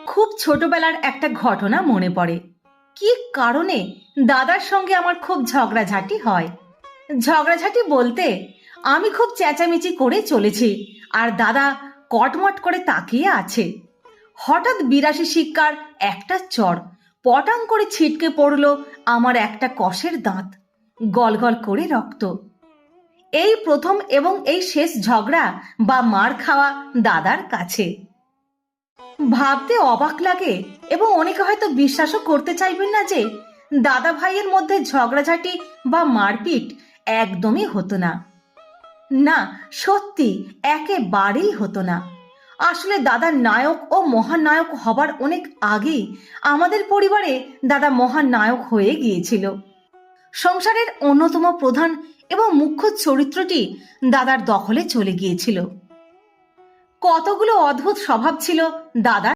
খুব ছোটবেলার একটা ঘটনা মনে পড়ে। কি কারণে দাদার সঙ্গে আমার খুব ঝগড়াঝাটি হয়। ঝগড়াঝাটি বলতে, আমি খুব চেঁচামেচি করে চলেছি আর দাদা কটমট করে তাকিয়ে আছে। হঠাৎ ৮২ শিক্ষার একটা চড় পটাং করে ছিটকে পড়লো আমার একটা কষের দাঁত, গলগল করে রক্ত। এই প্রথম এবং এই শেষ ঝগড়া বা মার খাওয়া দাদার কাছে। ভাবতে অবাক লাগে এবং অনেকে হয়তো বিশ্বাসও করতে চাইবেন না যে দাদা ভাইয়ের মধ্যে ঝগড়াঝাটি বা মারপিট একদমই হতো না। না, সত্যি একেবারেই হতো না। আসলে দাদা নায়ক ও মহানায়ক হবার অনেক আগেই আমাদের পরিবারে দাদা মহানায়ক হয়ে গিয়েছিল। সংসারের অন্যতম প্রধান এবং মুখ্য চরিত্রটি দাদার দখলে চলে গিয়েছিল। কতগুলো অদ্ভুত স্বভাব ছিল দাদার।